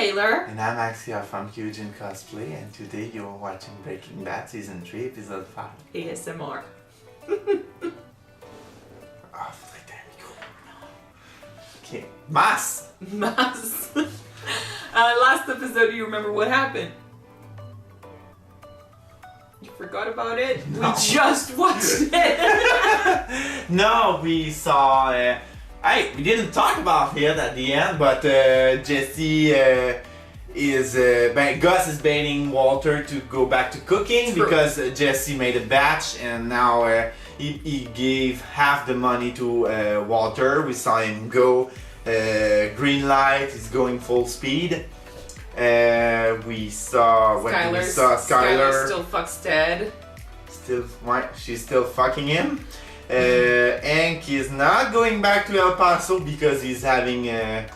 Taylor. And I'm Actiel from Kyuujin Cosplay, and today you're watching Breaking Bad Season 3, Episode 5. ASMR. Ah, faudrait que t'aies un micro. Okay, Mas! Mas. Last episode, do you remember what happened? You forgot about it? No. We just watched it! No, we saw... we didn't talk about it at the end, but Jesse Gus is baiting Walter to go back to cooking. True. Because Jesse made a batch and now he gave half the money to Walter. We saw him go green light, he's going full speed. We saw Skylar still fucks Ted. She's still fucking him. Hank is not going back to El Paso because he's having a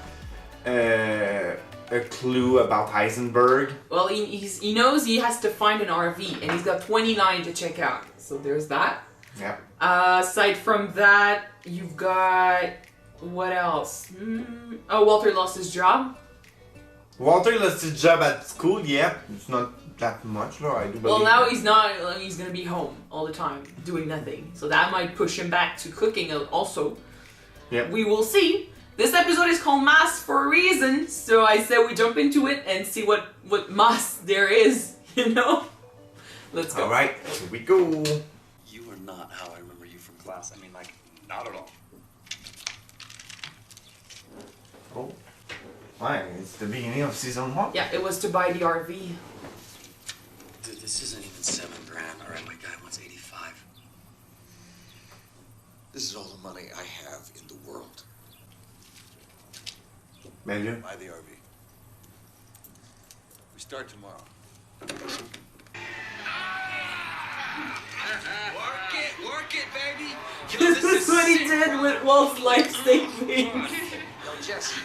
clue about Heisenberg. Well, he knows he has to find an RV, and he's got 29 to check out. So there's that. Yeah. Aside from that, you've got... what else? Oh, Walter lost his job. Walter lost his job at school, yeah. It's not that much, though, I do believe. Well, now he's not, he's gonna be home all the time, doing nothing. So that might push him back to cooking also. Yep. We will see. This episode is called Mas for a reason, so I said we jump into it and see what Mas there is, you know? Let's go. Alright, here we go. You are not how I remember you from class. I mean, like, not at all. Oh. Why? It's the beginning of season 1. Yeah, it was to buy the RV. Dude, this isn't even $7,000. All right, my guy wants 85. This is all the money I have in the world. Maybe. Buy the RV. We start tomorrow. Work it, baby. Yo, This is what he did with Walt's life savings. Yo, Jesse,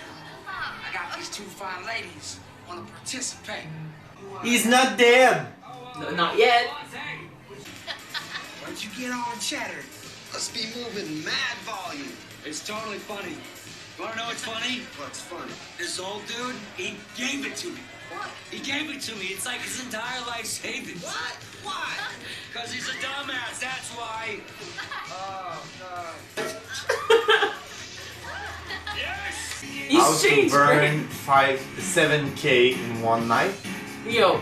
I got these two fine ladies want to participate. He's not dead. No, not yet. Why'd you get all chattered? Must be moving mad volume. It's totally funny. You wanna know what's funny? What's funny? This old dude, he gave it to me. What? He gave it to me. It's like his entire life savings. What? Why? Because he's a dumbass, that's why. Oh, God. Yes! He's How to changed, burn 7K in one night. right? Yo.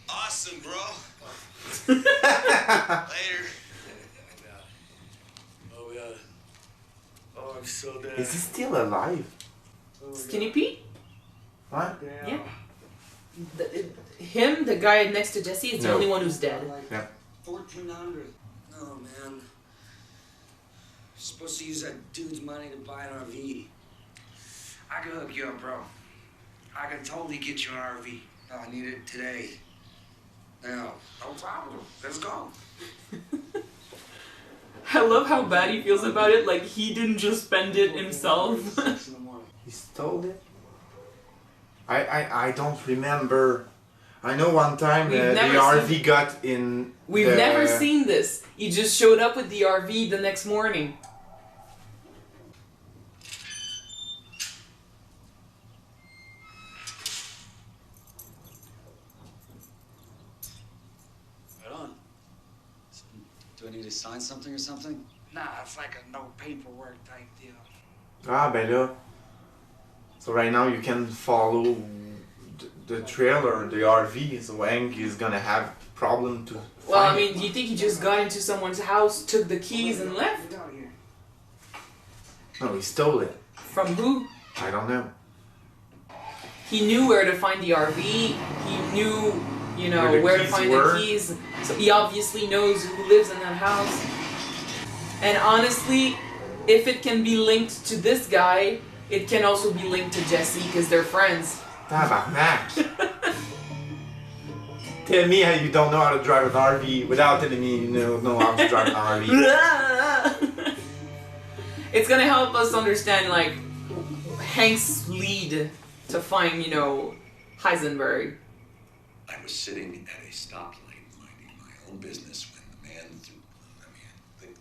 Awesome, bro. Later. Oh, yeah. Oh, I'm so dead. Is he still alive? Skinny Pete? What? Yeah. Him, the guy next to Jesse, is the No. only one who's dead. Yeah. 1,400. Oh, man. You're supposed to use that dude's money to buy an RV. I can hook you up, bro. I can totally get you an RV. No, I need it today. Now, no problem. Let's go. I love how bad he feels about it, like he didn't just spend it himself. 6 in the morning. He stole it? I don't remember. I know one time We've the never RV got in. We've never seen this. He just showed up with the RV the next morning. Right on. So, do I need to sign something or something? Nah, it's like a no paperwork type deal. Ah, ben là. So right now you can follow the trailer, the RV, so Hank is gonna have problem to Well, I find mean, do you think he just got into someone's house, took the keys, and left? Get out of here. No, he stole it. From who? I don't know. He knew where to find the RV. He knew, you know, Where the where to keys find were. the keys. So he obviously knows who lives in that house. And honestly, if it can be linked to this guy, it can also be linked to Jesse because they're friends. Tabarnak! Tell me how you don't know how to drive an RV without telling me you know how to drive an RV. It's gonna help us understand, like, Hank's lead to find, you know, Heisenberg. I was sitting at a stoplight minding my own business when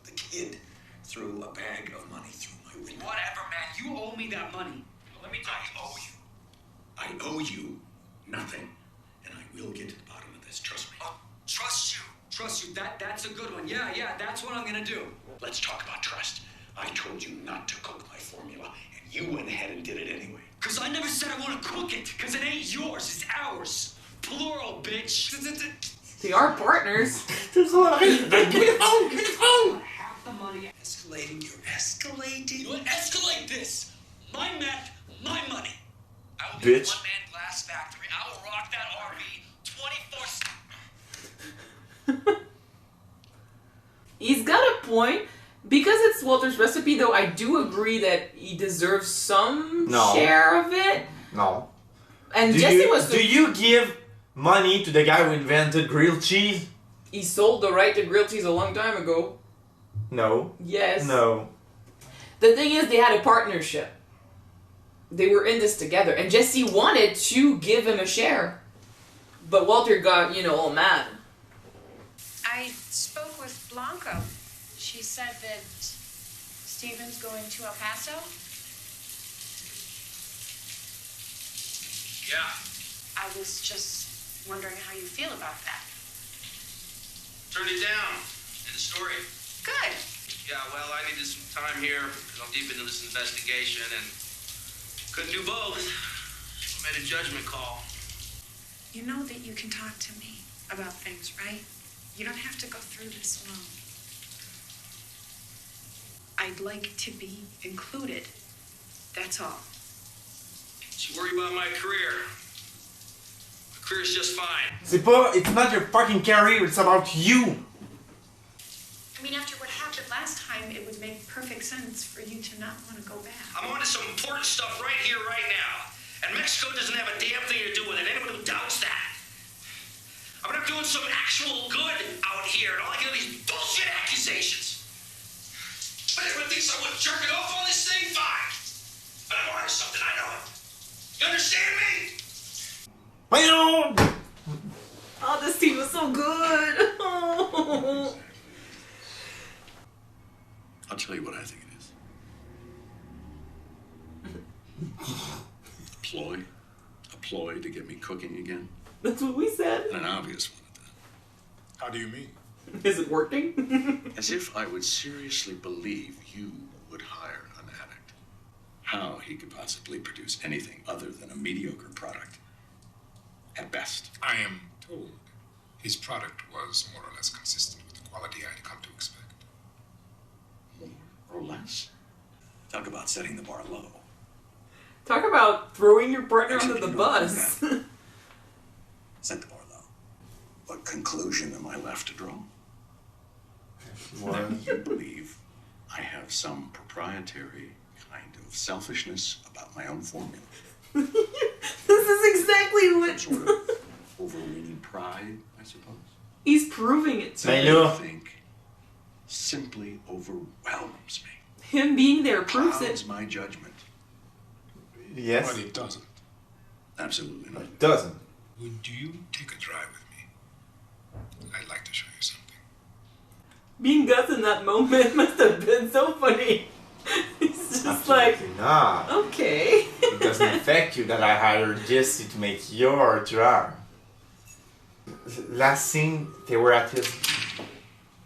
the kid threw a bag of money through my window. Whatever, man. You owe me that money. Let me talk. I owe you nothing, and I will get to the bottom of this. Trust me. Oh, trust you. Trust you. That's a good one. Yeah, that's what I'm gonna do. Let's talk about trust. I told you not to cook my formula, and you went ahead and did it anyway. Cause I never said I want to cook it. Cause it ain't yours. It's ours. Plural, bitch. They are partners. There's a lot. Get home. Half the money. Escalating. You're escalating. You escalate this. My map, my money. I will be Bitch. a one-man glass factory. I will rock that RV 24/7. He's got a point. Because it's Walter's recipe, though, I do agree that he deserves some share of it. No. And Jesse was... Do you give money to the guy who invented grilled cheese? He sold the right to grilled cheese a long time ago. No. Yes. No. The thing is, they had a partnership. They were in this together. And Jesse wanted to give him a share. But Walter got, all mad. I spoke with Blanca. She said that Steven's going to El Paso. Yeah. I was just wondering how you feel about that. Turned it down. End of story. Good. Yeah, well, I needed some time here because I'm deep into this investigation and couldn't do both. So I made a judgment call. You know that you can talk to me about things, right? You don't have to go through this alone. I'd like to be included. That's all. She worried about my career. My career's just fine. It's not your fucking career, it's about you. I mean, after what happened last time, it would make perfect sense for you to not want to go back. I'm on to some important stuff right here, right now. And Mexico doesn't have a damn thing to do with it. Anyone who doubts that. I'm not doing some actual good out here. And all I get are these bullshit accusations. But everyone thinks I was jerking off on this thing? Fine. But I'm on to something, I know it. You understand me? Oh, this scene was so good. I'll tell you what I think it is. A ploy to get me cooking again. That's what we said. And an obvious one at that. How do you mean? Is it working? As if I would seriously believe you would hire an addict. How he could possibly produce anything other than a mediocre product. At best. I am told his product was more or less consistent with the quality I'd come to expect. More or less? Talk about setting the bar low. Talk about throwing your partner under the bus. Set the bar low. What conclusion am I left to draw? What? That you believe I have some proprietary kind of selfishness about my own formula. This is exactly what... Some sort of overweening pride, I suppose. He's proving it to I me. know. I think simply overwhelms me. Him being there proves Clouds it. my judgment. Yes. But it doesn't. Absolutely not. It doesn't. Would you take a drive with me? I'd like to show you something. Being Gus in that moment must have been so funny. He's just like, Nah. okay. It doesn't affect you that I hired Jesse to make your drug. Last scene, they were at his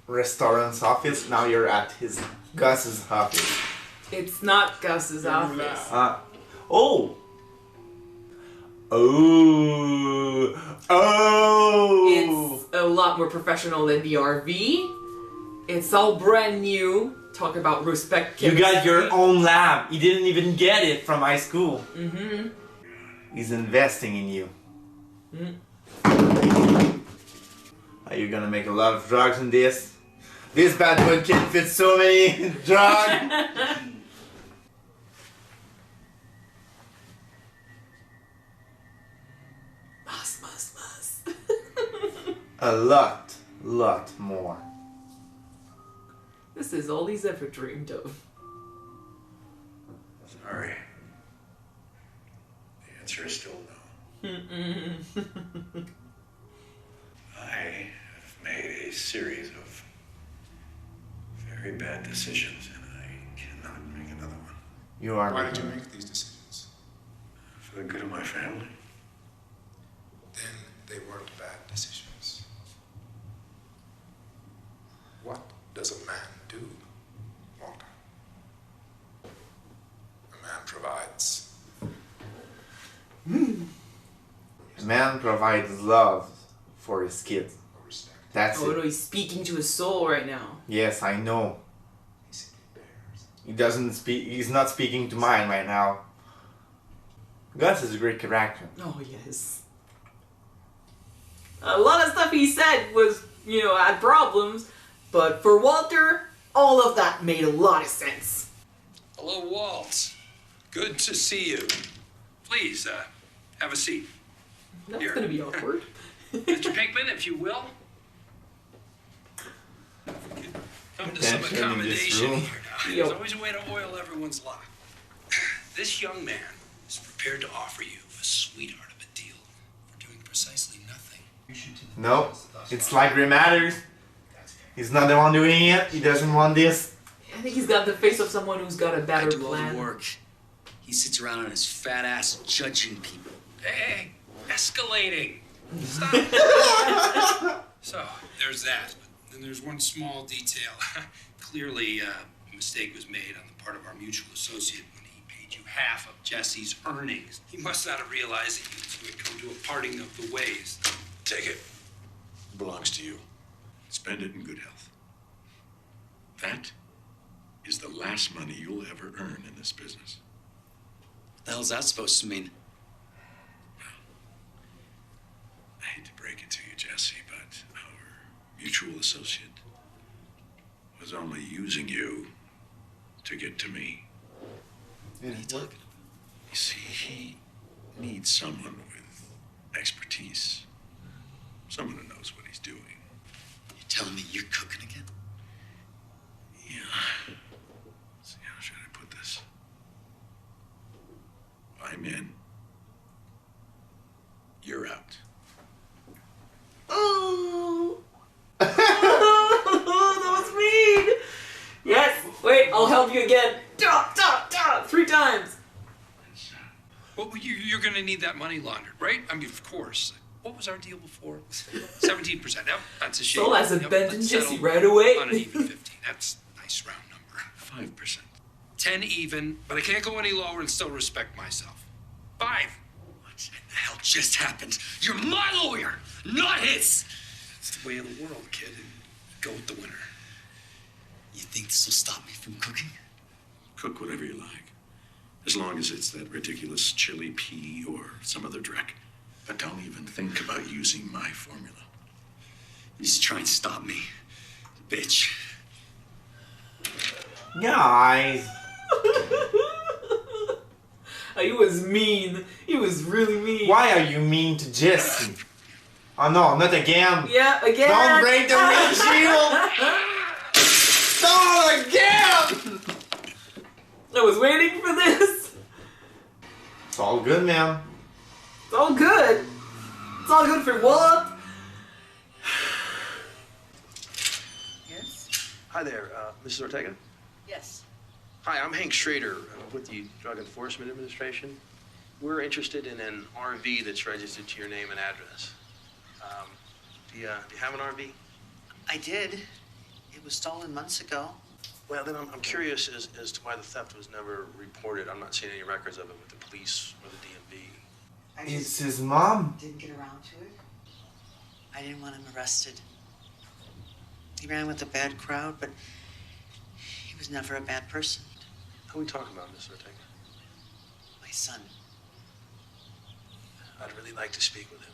restaurant's office. Now you're at his Gus's office. It's not Gus's office. Oh! Oh! Oh! It's a lot more professional than the RV. It's all brand new. Talk about respect. You got your own lab. He didn't even get it from high school. Mm-hmm. He's investing in you. Are you gonna make a lot of drugs in this? This bad boy can fit so many drugs. Mas. A lot more. This is all he's ever dreamed of. Sorry. The answer is still no. series of very bad decisions, and I cannot make another one. You are. Why did you make these decisions? For the good of my family. Then they weren't bad decisions. What does a man do, Walt? A man provides. A man provides love for his kids. Or respect. That's Oh it. no, he's speaking to his soul right now. Yes, I know. He simply bears. He doesn't speak. He's not speaking to mine right now. Gus is a great character. Oh yes. A lot of stuff he said was, you know, had problems, but for Walter, all of that made a lot of sense. Hello, Walt. Good to see you. Please, have a seat. That's Here. gonna be awkward. Mr. Pinkman, if you will. Come to some Attention in this accommodation room. here now. Yo. There's always a way to oil everyone's lock. This young man is prepared to offer you a sweetheart of a deal for doing precisely nothing. No, it's like Gray Matters. He's not the one doing it. He doesn't want this. I think he's got the face of someone who's got a I better do all plan. the work. He sits around on his fat ass judging people. Hey, escalating. Stop. So, there's that. But then there's one small detail. Clearly, a mistake was made on the part of our mutual associate when he paid you half of Jesse's earnings. He must not have realized that you two had come to a parting of the ways. Take it. It belongs to you. Spend it in good health. That is the last money you'll ever earn in this business. What the hell's that supposed to mean? I hate to break it to you, Jesse, but our mutual associate was only using you to get to me. What are you talking about? You see, he needs someone with expertise. Someone who knows what he's doing. You're telling me you're cooking again? Yeah. See, how should I put this? I'm in. You're out. Oh. That was mean. Yes. Wait, I'll help you again. Da, da, da, 3 times. Well, you're going to need that money laundered, right? I mean, of course. What was our deal before? 17%. Yep, that's a shame. Soul has Yep, abandoned let's Jesse settle right away. On an even 15. That's a nice round number. 5%. 10 even, but I can't go any lower and still respect myself. 5. What the hell just happened? You're my lawyer, not his! It's the way of the world, kid. Go with the winner. You think this will stop me from cooking? Cook whatever you like. As long as it's that ridiculous chili pea or some other dreck. But don't even think about using my formula. You just try and stop me. Bitch. Guys. He was mean. He was really mean. Why are you mean to Jesse? Oh no, not again. Yeah, again. Don't break the windshield. Don't again. I was waiting for this. It's all good, man. It's all good. It's all good for Walt. Yes? Hi there, Mrs. Ortega. Yes. Hi, I'm Hank Schrader with the Drug Enforcement Administration. We're interested in an RV that's registered to your name and address. Do you have an RV? I did. It was stolen months ago. Well, then I'm curious as to why the theft was never reported. I'm not seeing any records of it with the police or the DMV. I It's just his mom. didn't get around to it. I didn't want him arrested. He ran with a bad crowd, but he was never a bad person. Who are we talking about, Mrs. Ortega? My son. I'd really like to speak with him.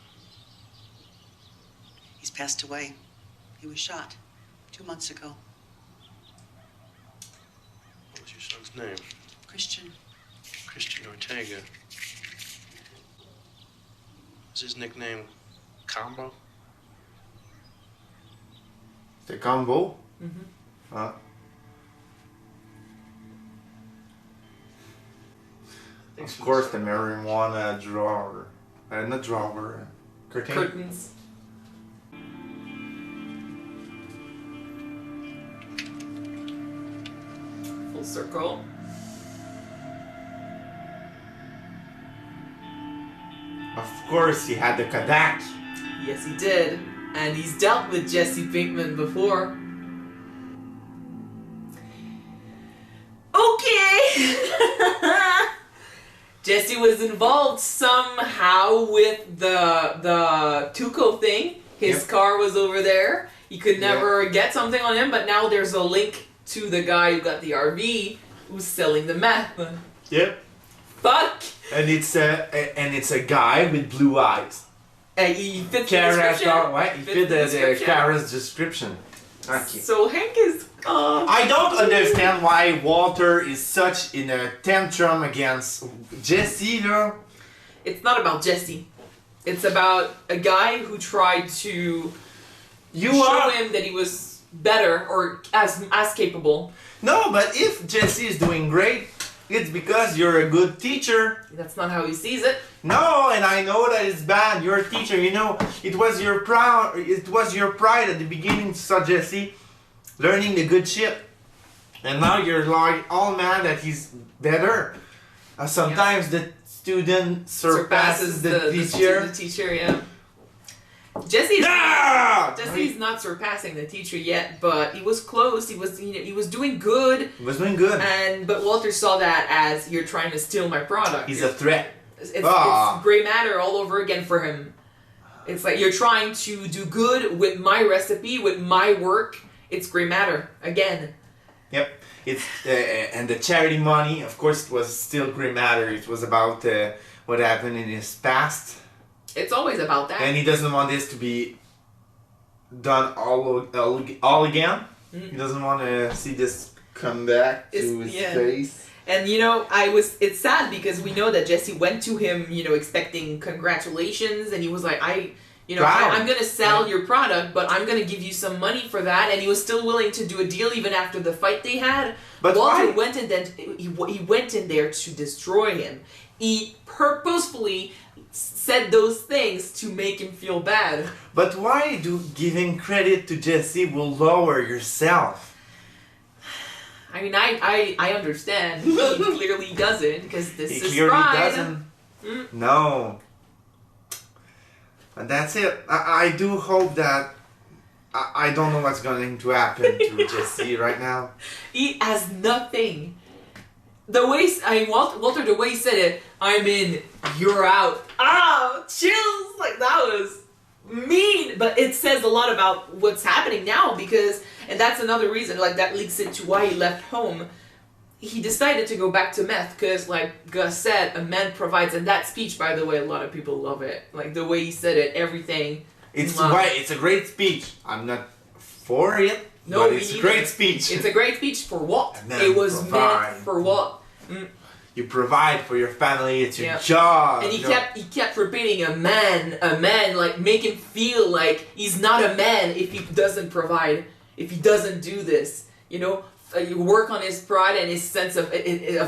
He's passed away. He was shot 2 months ago. What was your son's name? Christian. Christian Ortega. Is his nickname Combo? The combo. Mm-hmm. Of course, the marijuana drawer. Not drawer. Curtain. Curtains. circle. Of course, he had the Kodak. Yes, he did. And he's dealt with Jesse Pinkman before. Okay! Jesse was involved somehow with the Tuco thing. His car was over there. He could never get something on him, but now there's a link to the guy who got the RV who's selling the meth. Yep. Fuck! And it's a guy with blue eyes. He fits the description. He fit the Kara's description. Okay. So Hank is... I don't understand why Walter is such in a tantrum against Jesse, though. It's not about Jesse. It's about a guy who tried to show him that he was better or as capable. No, but if Jesse is doing great, it's because you're a good teacher. That's not how he sees it. No, and I know that it's bad. You're a teacher, you know. It was your pride at the beginning, saw Jesse learning the good shit. And now you're like all mad that he's better. Sometimes the student surpasses the teacher. The teacher, yeah. Jesse's not surpassing the teacher yet, but he was close. He was doing good. He was doing good. But Walter saw that as you're trying to steal my product. He's a threat. It's gray matter all over again for him. It's like you're trying to do good with my recipe, with my work. It's gray matter again. Yep. It's and the charity money, of course, it was still gray matter. It was about what happened in his past. It's always about that. And he doesn't want this to be done all again. He doesn't want to see this come back to his face. And it's sad because we know that Jesse went to him, expecting congratulations, and he was like, I'm gonna sell your product, but I'm gonna give you some money for that, and he was still willing to do a deal even after the fight they had. But Walter went in there to destroy him. He purposefully said those things to make him feel bad. But why do giving credit to Jesse will lower yourself? I mean, I understand. He clearly doesn't, because this is clearly pride. doesn't. No. And that's it. I do hope that... I don't know what's going to happen to Jesse right now. He has nothing. Walter, the way he said it, I'm in, you're out. Ah, chills! Like, that was mean. But it says a lot about what's happening now because, and that's another reason, like, that leaks into why he left home. He decided to go back to meth because, like Gus said, a man provides. And that speech, by the way, a lot of people love it. Like, the way he said it, everything. It's right. It's a great speech. I'm not for it. No, but it's a great speech. It's a great speech for Walt. It was meant for Walt. You provide for your family. It's your job. And he kept repeating a man, like make him feel like he's not a man if he doesn't provide, if he doesn't do this. You work on his pride and his sense of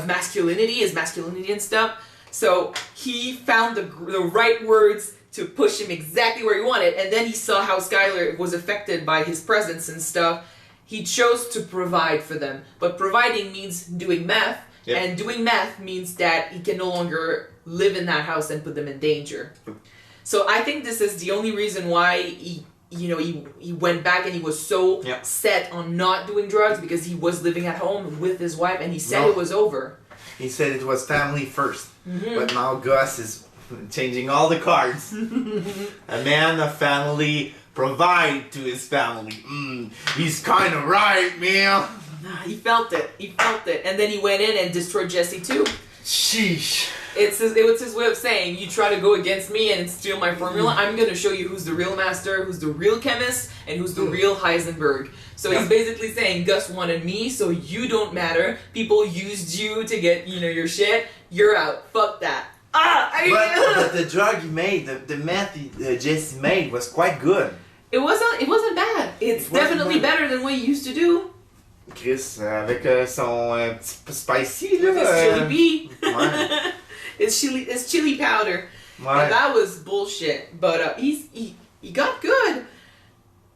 masculinity, his masculinity and stuff. So he found the right words to push him exactly where he wanted, and then he saw how Skylar was affected by his presence and stuff. He chose to provide for them, but providing means doing meth, and doing meth means that he can no longer live in that house and put them in danger. So I think this is the only reason why he went back and he was so set on not doing drugs, because he was living at home with his wife and he said it was over. He said it was family first, but now Gus is changing all the cards. A man of family provide to his family. He's kind of right, man. He felt it. And then he went in and destroyed Jesse too. Sheesh. It was his way of saying, you try to go against me and steal my formula, I'm going to show you who's the real master, who's the real chemist, and who's the real Heisenberg. So he's basically saying, Gus wanted me, so you don't matter. People used you to get, your shit. You're out. Fuck that. But the drug he made, the meth Jesse made was quite good. It wasn't bad. It's definitely better than what he used to do. Chris, avec son spicy, là. With his chili bee. Ouais. His chili powder. Ouais. And that was bullshit. But he got good.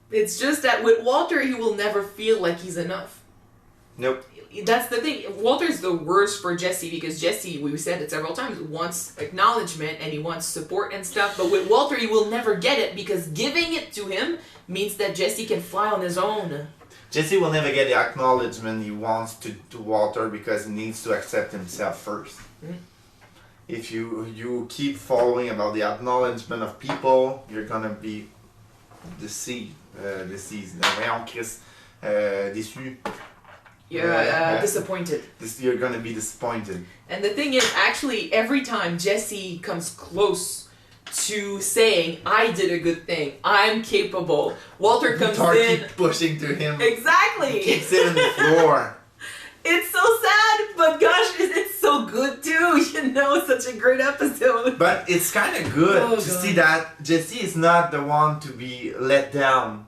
It's just that with Walter, he will never feel like he's enough. Nope. That's the thing. Walter's the worst for Jesse because Jesse, we said it several times, wants acknowledgement and he wants support and stuff. But with Walter, he will never get it because giving it to him means that Jesse can fly on his own. Jesse will never get the acknowledgement he wants to Walter because he needs to accept himself first. Mm. If you keep following about the acknowledgement of people, you're gonna be deceived. Déçu. You're disappointed. You're gonna be disappointed. And the thing is, actually, every time Jesse comes close to saying, I did a good thing, I'm capable, Walter comes in. Keep pushing to him. Exactly! Kicks him in the floor. It's so sad, but gosh, it's so good too. You know, it's such a great episode. But it's kind of good to see that Jesse is not the one to be let down.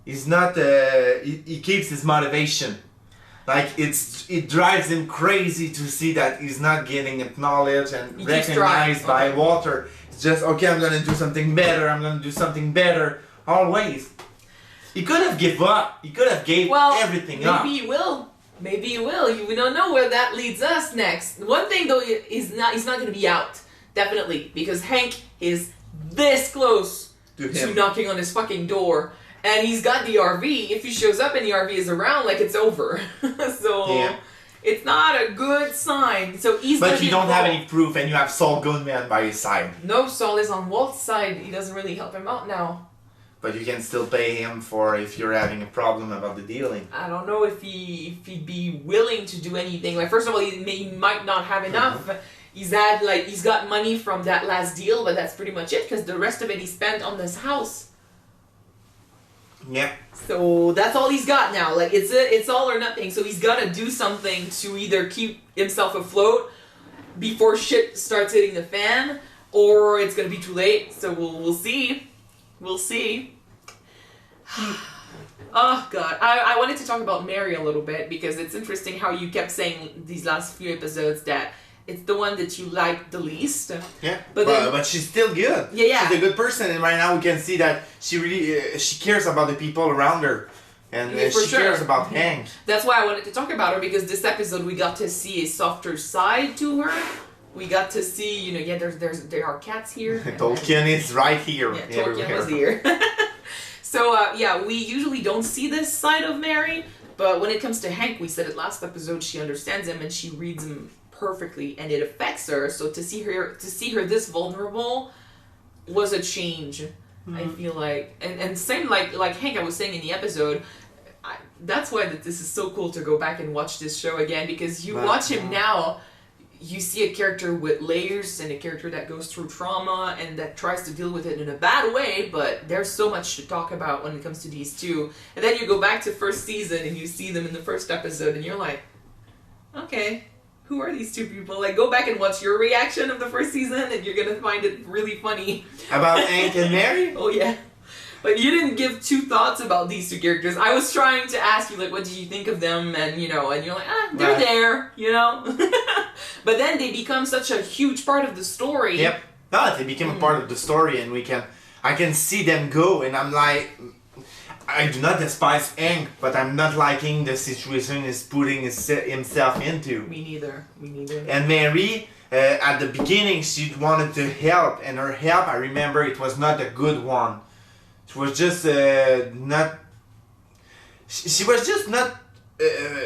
He's not. He keeps his motivation. Like it drives him crazy to see that he's not getting acknowledged and recognized by Walter. It's just okay. I'm gonna do something better. I'm gonna do something better. Always. He could have given up. He could have gave everything up. Maybe he will. Maybe he will. We don't know where that leads us next. One thing though is he's not gonna be out. Definitely. Because Hank is this close to knocking on his fucking door. And he's got the RV. If he shows up and the RV is around, like it's over. So it's not a good sign. So he's. But you don't have any proof, and you have Saul Goodman by his side. No, Saul is on Walt's side. He doesn't really help him out now. But you can still pay him for if you're having a problem about the dealing. I don't know if he'd be willing to do anything. Like first of all, he might not have enough. He's got money from that last deal, but that's pretty much it because the rest of it he spent on this house. Yeah. So that's all he's got now. Like it's all or nothing. So he's got to do something to either keep himself afloat before shit starts hitting the fan, or it's gonna be too late. So we'll see. We'll see. Oh God, I wanted to talk about Mary a little bit because it's interesting how you kept saying these last few episodes that it's the one that you like the least. Yeah, but but she's still good. Yeah. She's a good person, and right now we can see that she really she cares about the people around her, and she cares about Hank. That's why I wanted to talk about her because this episode we got to see a softer side to her. We got to see, there are cats here. Tolkien is right here. Yeah, Tolkien was here. So we usually don't see this side of Mary, but when it comes to Hank, we said it last episode. She understands him and she reads him perfectly, and it affects her. So to see her this vulnerable was a change. I feel like, and same like Hank, I was saying in the episode. That's why this is so cool to go back and watch this show again because you watch him now. You see a character with layers and a character that goes through trauma and that tries to deal with it in a bad way, but there's so much to talk about when it comes to these two. And then you go back to first season and you see them in the first episode and you're like, okay, who are these two people? Like, go back and watch your reaction of the first season and you're going to find it really funny. About Hank and Mary? Oh, yeah. But you didn't give two thoughts about these two characters. I was trying to ask you, like, what did you think of them? And, you're like, they're there, But then they become such a huge part of the story. Yep. No, they became a part of the story, and I can see them go, and I'm like, I do not despise Hank, but I'm not liking the situation he's putting himself into. Me neither. And Mary, at the beginning, she wanted to help, and her help, I remember, it was not a good one. She was just not. She was just not.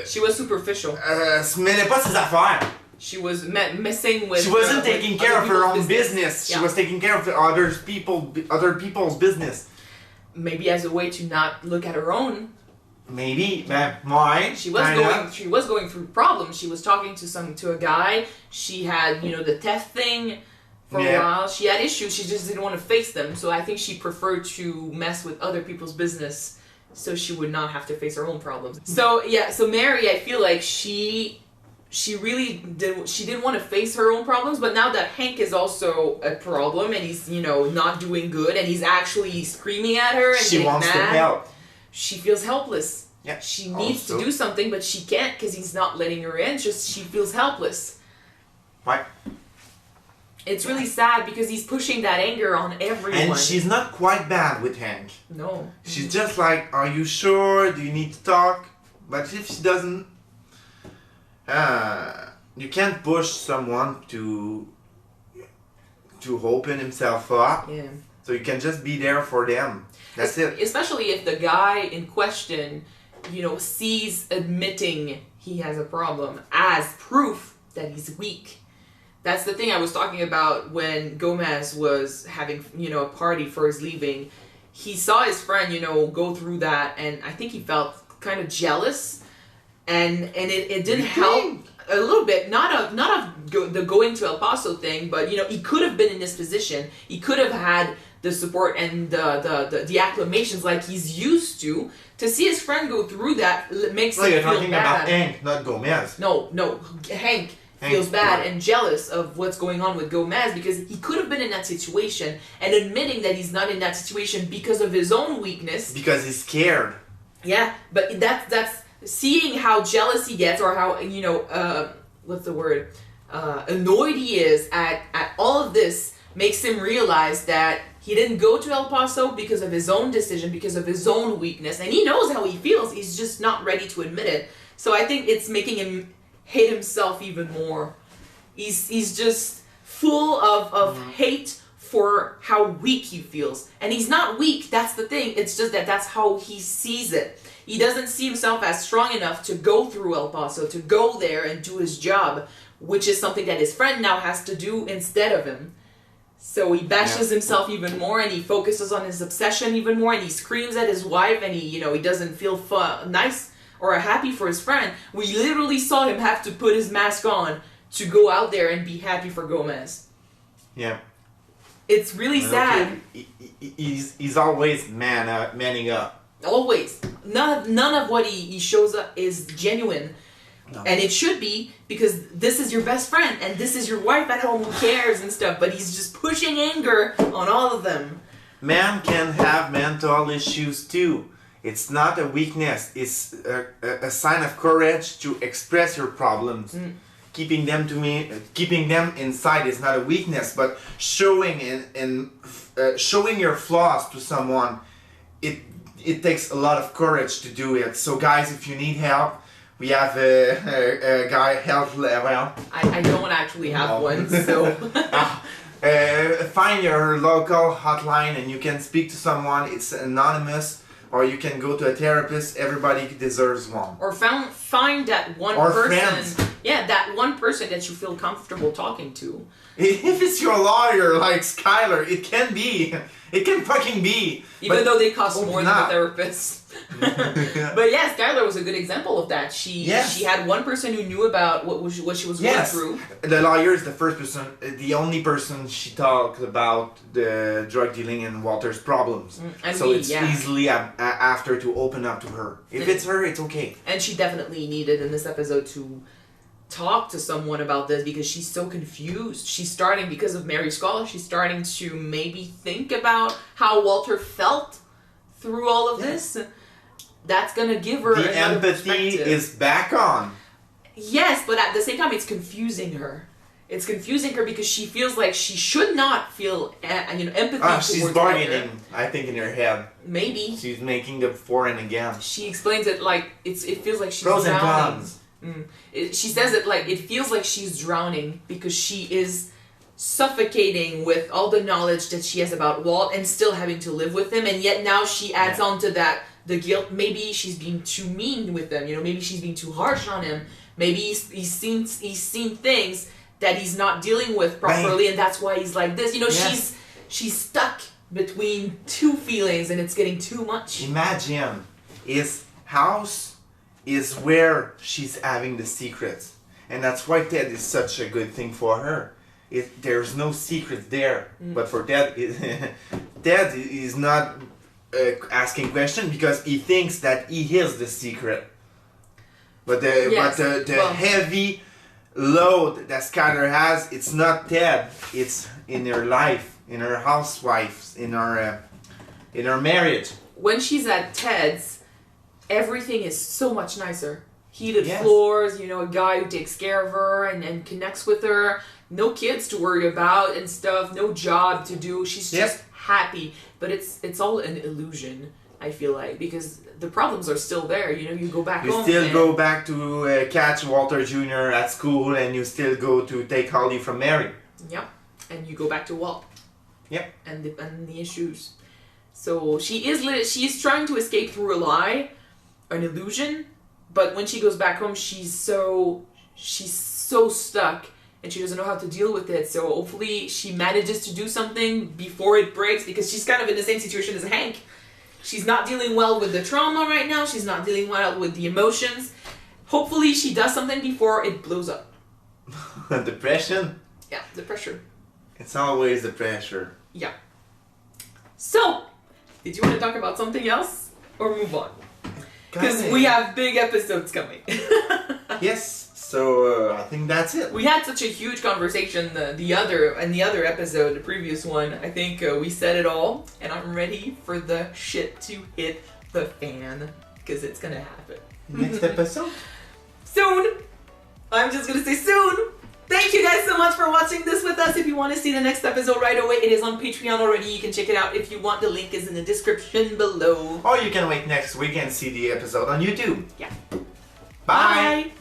She was superficial. Mêlait pas ses affaires. She was messing with. She wasn't taking care of her own business. She was taking care of other people's business. Maybe as a way to not look at her own. Maybe, why? She was going through problems. She was talking to a guy. She had the theft thing. For a while, she had issues. She just didn't want to face them. So I think she preferred to mess with other people's business, so she would not have to face her own problems. So Mary, I feel like she really did. She didn't want to face her own problems, but now that Hank is also a problem and he's not doing good and he's actually screaming at her and she wants to help. She feels helpless. Yeah. She needs to do something, but she can't because he's not letting her in. She feels helpless. Why? It's really sad because he's pushing that anger on everyone. And she's not quite bad with Hank. No. She's just like, are you sure? Do you need to talk? but if she doesn't, you can't push someone to open himself up. Yeah. So you can just be there for them. That's it. Especially if the guy in question, sees admitting he has a problem as proof that he's weak. That's the thing I was talking about when Gomez was having, a party for his leaving. He saw his friend, go through that, and I think he felt kind of jealous, and it didn't help a little bit. Not the going to El Paso thing, but he could have been in this position. He could have had the support and the acclamations like he's used to see his friend go through that makes him feel bad. You're talking about Hank, not Gomez. No, Hank feels bad and jealous of what's going on with Gomez because he could have been in that situation, and admitting that he's not in that situation because of his own weakness. Because he's scared. Yeah, but that's seeing how jealous he gets, or how what's the word? Annoyed he is at all of this, makes him realize that he didn't go to El Paso because of his own decision, because of his own weakness, and he knows how he feels. He's just not ready to admit it. So I think it's making him hate himself even more. He's just full of hate for how weak he feels. And he's not weak, that's the thing. It's just that's how he sees it. He doesn't see himself as strong enough to go through El Paso, to go there and do his job, which is something that his friend now has to do instead of him. So he bashes himself even more, and he focuses on his obsession even more, and he screams at his wife, and he doesn't feel nice or happy for his friend. We literally saw him have to put his mask on to go out there and be happy for Gomez. Yeah. It's really sad. He's always manning up. Always. None of what he shows up is genuine. No. And it should be, because this is your best friend, and this is your wife at home who cares and stuff, but he's just pushing anger on all of them. Man can have mental issues too. It's not a weakness. It's a sign of courage to express your problems. Keeping them inside is not a weakness, but showing showing your flaws to someone, it takes a lot of courage to do it. So guys, if you need help, we have a guy, health level. I don't actually have one, so... Find your local hotline and you can speak to someone. It's anonymous, or you can go to a therapist. Everybody deserves one. Or find that one person... Friends. Yeah, that one person that you feel comfortable talking to. If it's your lawyer, like Skylar, it can be. It can fucking be. Even though they cost more than the therapist. But yeah, Skylar was a good example of that. She had one person who knew about what she was going through. The lawyer is the first person, the only person she talked about the drug dealing and Walter's problems. So it's easily after to open up to her. If it's her, it's okay. And she definitely needed in this episode to talk to someone about this, because she's so confused. She's starting, because of Mary's call, she's starting to maybe think about how Walter felt through all of this. That's gonna give her the empathy is back on. Yes, but at the same time, it's confusing her. It's confusing her because she feels like she should not feel empathy towards she's bargaining, I think, in her head. Maybe she's making the for and again. She explains it like it feels like she's pros drowning. And cons. She says it like it feels like she's drowning because she is suffocating with all the knowledge that she has about Walt and still having to live with him, and yet now she adds on to that the guilt. Maybe she's being too mean with them. Maybe she's being too harsh on him. Maybe he's seen things that he's not dealing with properly, and that's why he's like this. She's stuck between two feelings, and it's getting too much. Imagine his house is where she's having the secrets, and that's why Ted is such a good thing for her. There's no secret there, but for Ted, Ted is not asking questions because he thinks that he is the secret. But the heavy load that Skylar has, it's not Ted. It's in her life, in her housewife, in her marriage. When she's at Ted's, everything is so much nicer. Heated floors, a guy who takes care of her and connects with her. No kids to worry about and stuff. No job to do. She's just happy. But it's all an illusion. I feel like, because the problems are still there. You know, you go back You home. still and- go back to catch Walter Jr. at school, and you still go to take Holly from Mary. Yep. And you go back to Walt. Yep. And the issues. So she is trying to escape through a lie, an illusion, but when she goes back home, she's so stuck, and she doesn't know how to deal with it. So hopefully she manages to do something before it breaks, because she's kind of in the same situation as Hank. She's not dealing well with the trauma right now. She's not dealing well with the emotions. Hopefully she does something before it blows up. Depression? Yeah, the pressure. It's always the pressure. Yeah. So, did you want to talk about something else or move on? Because we have big episodes coming. Yes, so I think that's it. We had such a huge conversation the other episode, the previous one. I think we said it all, and I'm ready for the shit to hit the fan, because it's gonna happen. Next episode? Soon! I'm just gonna say soon! Thank you guys so much for watching this with us. If you want to see the next episode right away, it is on Patreon already. You can check it out if you want. The link is in the description below. Or you can wait next week and see the episode on YouTube. Yeah. Bye. Bye.